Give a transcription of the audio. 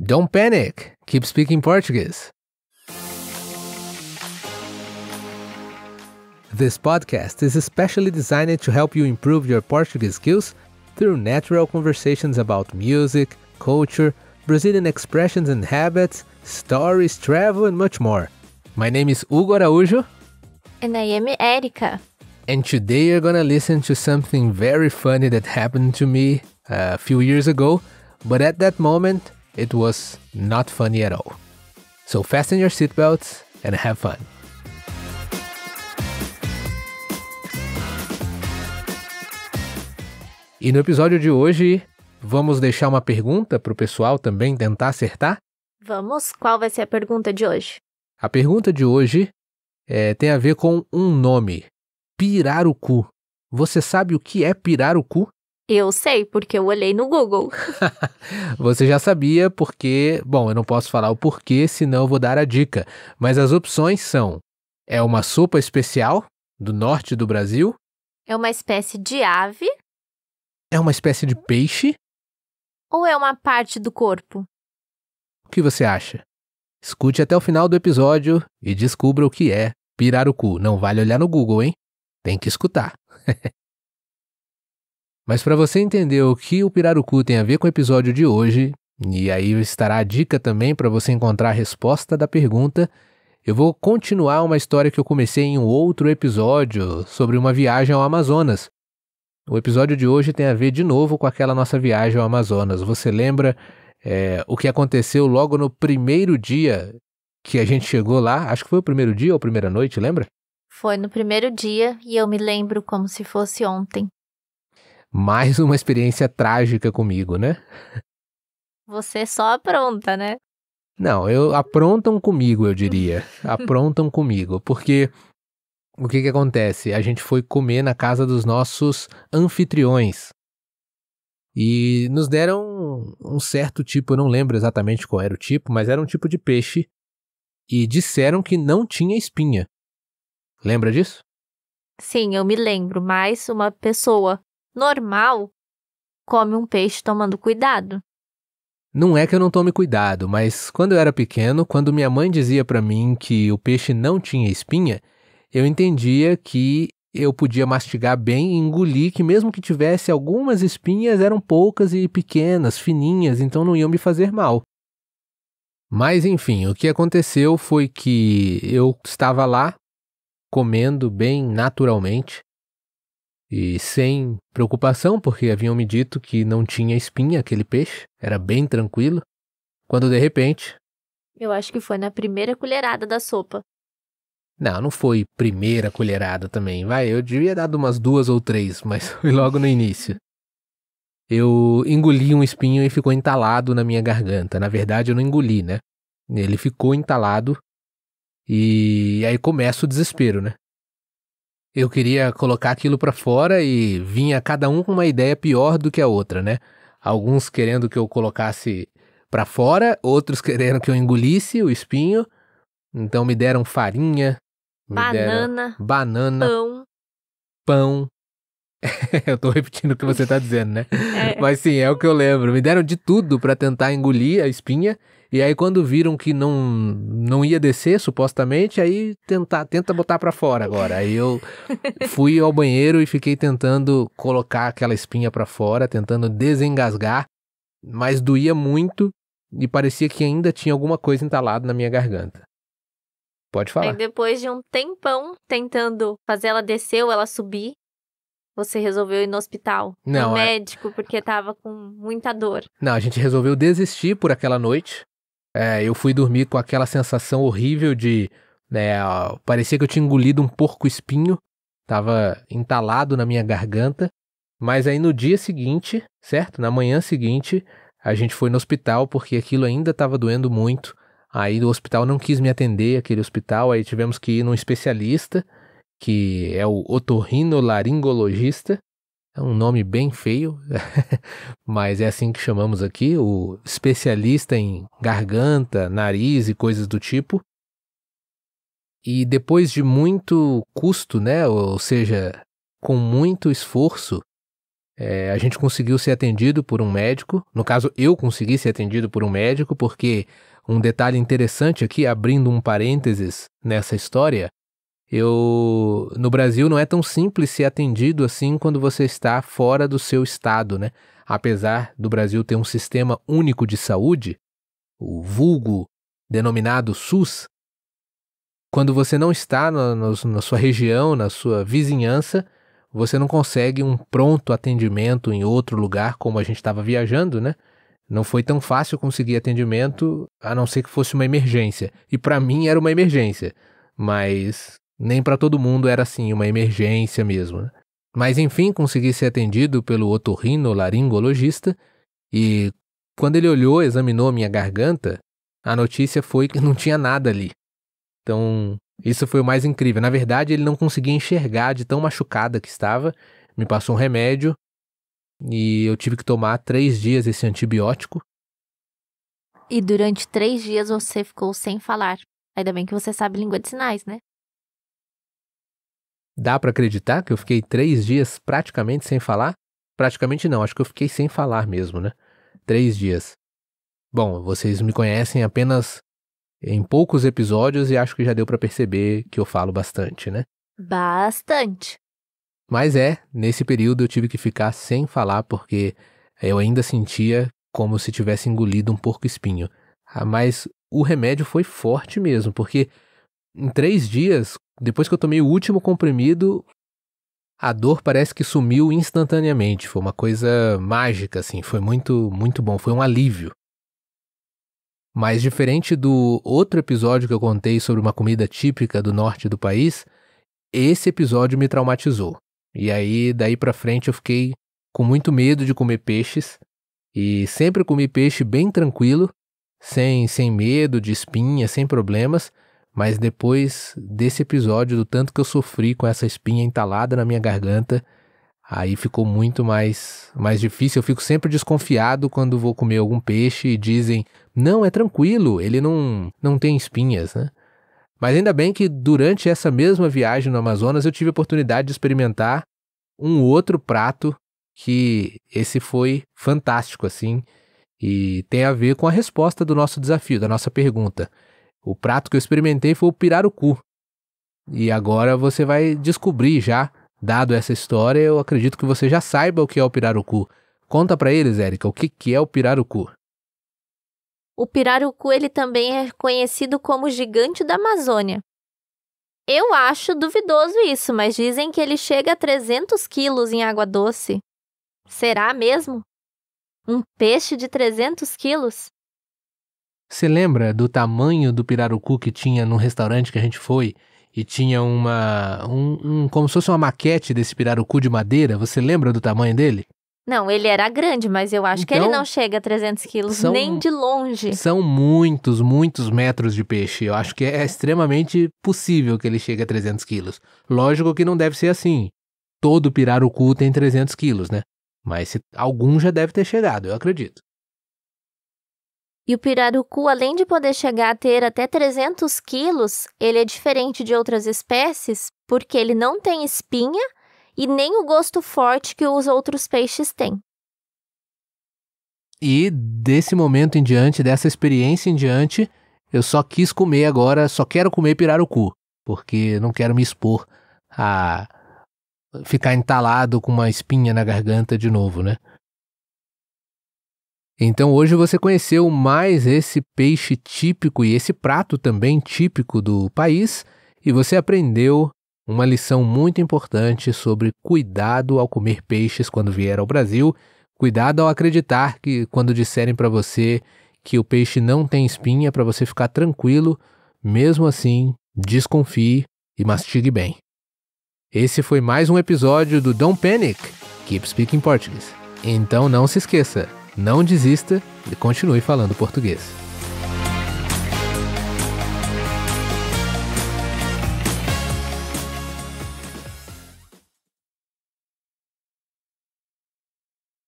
Don't panic. Keep speaking Portuguese. This podcast is especially designed to help you improve your Portuguese skills through natural conversations about music, culture, Brazilian expressions and habits, stories, travel, and much more. My name is Hugo Araújo. And I am Erica. And today you're gonna listen to something very funny that happened to me a few years ago, but at that moment, it was not funny at all. So fasten your seatbelts and have fun. E no episódio de hoje, vamos deixar uma pergunta para o pessoal também tentar acertar? Vamos? Qual vai ser a pergunta de hoje? A pergunta de hoje tem a ver com um nome, pirarucu. Você sabe o que é pirarucu? Eu sei, porque eu olhei no Google. Você já sabia porque... Bom, eu não posso falar o porquê, senão eu vou dar a dica. Mas as opções são... É uma sopa especial do norte do Brasil? É uma espécie de ave? É uma espécie de peixe? Ou é uma parte do corpo? O que você acha? Escute até o final do episódio e descubra o que é pirarucu. Não vale olhar no Google, hein? Tem que escutar. Mas para você entender o que o pirarucu tem a ver com o episódio de hoje, e aí estará a dica também para você encontrar a resposta da pergunta, eu vou continuar uma história que eu comecei em um outro episódio sobre uma viagem ao Amazonas. O episódio de hoje tem a ver de novo com aquela nossa viagem ao Amazonas. Você lembra o que aconteceu logo no primeiro dia que a gente chegou lá? Acho que foi o primeiro dia ou a primeira noite, lembra? Foi no primeiro dia e eu me lembro como se fosse ontem. Mais uma experiência trágica comigo, né? Você só apronta, né? Não, aprontam comigo, eu diria. Aprontam comigo, porque o que acontece? A gente foi comer na casa dos nossos anfitriões e nos deram um certo tipo, eu não lembro exatamente qual era o tipo, mas era um tipo de peixe e disseram que não tinha espinha. Lembra disso? Sim, eu me lembro, mas uma pessoa normal come um peixe tomando cuidado. Não é que eu não tome cuidado, mas quando eu era pequeno, quando minha mãe dizia pra mim que o peixe não tinha espinha, eu entendia que eu podia mastigar bem e engolir, que mesmo que tivesse algumas espinhas, eram poucas e pequenas, fininhas, então não iam me fazer mal. Mas enfim, o que aconteceu foi que eu estava lá, comendo bem naturalmente, e sem preocupação, porque haviam me dito que não tinha espinha aquele peixe, era bem tranquilo, quando de repente... Eu acho que foi na primeira colherada da sopa. Não foi primeira colherada também, eu devia dar umas 2 ou 3, mas foi logo no início. Eu engoli um espinho e ficou entalado na minha garganta. Na verdade, eu não engoli, né? Ele ficou entalado e aí começa o desespero, né? Eu queria colocar aquilo pra fora e vinha cada um com uma ideia pior do que a outra, né? Alguns querendo que eu colocasse pra fora, outros querendo que eu engolisse o espinho. Então me deram farinha, Banana, pão. Eu tô repetindo o que você tá dizendo, né? É. Mas sim, é o que eu lembro. Me deram de tudo pra tentar engolir a espinha. E aí quando viram que não ia descer, supostamente, aí tenta botar pra fora agora. Aí eu fui ao banheiro e fiquei tentando colocar aquela espinha pra fora, tentando desengasgar, mas doía muito e parecia que ainda tinha alguma coisa entalada na minha garganta. Pode falar. Aí depois de um tempão tentando fazer ela descer ou ela subir, você resolveu ir no hospital, no médico, porque tava com muita dor. Não, a gente resolveu desistir por aquela noite. Eu fui dormir com aquela sensação horrível de... parecia que eu tinha engolido um porco-espinho. Tava entalado na minha garganta. Mas aí no dia seguinte, certo? Na manhã seguinte, a gente foi no hospital porque aquilo ainda estava doendo muito. Aí o hospital não quis me atender, aquele hospital. Aí tivemos que ir num especialista, que é o otorrinolaringologista. É um nome bem feio, mas é assim que chamamos aqui, o especialista em garganta, nariz e coisas do tipo. E depois de muito custo, né, ou seja, com muito esforço, A gente conseguiu ser atendido por um médico. No caso, eu consegui ser atendido por um médico, porque um detalhe interessante aqui, abrindo um parênteses nessa história, no Brasil não é tão simples ser atendido assim quando você está fora do seu estado, né? Apesar do Brasil ter um sistema único de saúde, o vulgo denominado SUS, quando você não está na sua região, na sua vizinhança, você não consegue um pronto atendimento em outro lugar, como a gente estava viajando, né? Não foi tão fácil conseguir atendimento, a não ser que fosse uma emergência. E para mim era uma emergência, mas nem para todo mundo era assim, uma emergência mesmo, né? Mas enfim, consegui ser atendido pelo otorrinolaringologista e quando ele olhou, examinou minha garganta, a notícia foi que não tinha nada ali. Então, isso foi o mais incrível. Na verdade, ele não conseguia enxergar de tão machucada que estava, me passou um remédio e eu tive que tomar 3 dias esse antibiótico. E durante 3 dias você ficou sem falar. Ainda bem que você sabe língua de sinais, né? Dá pra acreditar que eu fiquei 3 dias praticamente sem falar? Praticamente não, acho que eu fiquei sem falar mesmo, né? 3 dias. Bom, vocês me conhecem apenas em poucos episódios e acho que já deu pra perceber que eu falo bastante, né? Bastante. Mas nesse período eu tive que ficar sem falar porque eu ainda sentia como se tivesse engolido um porco-espinho. Mas o remédio foi forte mesmo, porque em 3 dias, depois que eu tomei o último comprimido, a dor parece que sumiu instantaneamente. Foi uma coisa mágica, assim, foi muito, muito bom, foi um alívio. Mas diferente do outro episódio que eu contei sobre uma comida típica do norte do país, esse episódio me traumatizou. E aí, daí pra frente, eu fiquei com muito medo de comer peixes. E sempre comi peixe bem tranquilo, sem medo de espinha, sem problemas. Mas depois desse episódio, do tanto que eu sofri com essa espinha entalada na minha garganta, aí ficou muito mais difícil. Eu fico sempre desconfiado quando vou comer algum peixe e dizem, não, é tranquilo, ele não tem espinhas, né? Mas ainda bem que durante essa mesma viagem no Amazonas eu tive a oportunidade de experimentar um outro prato que esse foi fantástico, assim, e tem a ver com a resposta do nosso desafio, da nossa pergunta. O prato que eu experimentei foi o pirarucu. E agora você vai descobrir já, dado essa história, eu acredito que você já saiba o que é o pirarucu. Conta pra eles, Érica, o que é o pirarucu? O pirarucu, ele também é conhecido como gigante da Amazônia. Eu acho duvidoso isso, mas dizem que ele chega a 300 quilos em água doce. Será mesmo? Um peixe de 300 quilos? Você lembra do tamanho do pirarucu que tinha num restaurante que a gente foi? E tinha como se fosse uma maquete desse pirarucu de madeira. Você lembra do tamanho dele? Não, ele era grande, mas eu acho que ele não chega a 300 quilos, nem de longe. São muitos, muitos metros de peixe. Eu acho que é extremamente possível que ele chegue a 300 quilos. Lógico que não deve ser assim. Todo pirarucu tem 300 quilos, né? Mas algum já deve ter chegado, eu acredito. E o pirarucu, além de poder chegar a ter até 300 quilos, ele é diferente de outras espécies porque ele não tem espinha e nem o gosto forte que os outros peixes têm. E desse momento em diante, dessa experiência em diante, eu só quis comer agora, só quero comer pirarucu, porque não quero me expor a ficar entalado com uma espinha na garganta de novo, né? Então hoje você conheceu mais esse peixe típico e esse prato também típico do país, e você aprendeu uma lição muito importante sobre cuidado ao comer peixes quando vier ao Brasil, cuidado ao acreditar que quando disserem para você que o peixe não tem espinha, para você ficar tranquilo, mesmo assim, desconfie e mastigue bem. Esse foi mais um episódio do Don't Panic, Keep Speaking Portuguese. Então não se esqueça, não desista e continue falando português.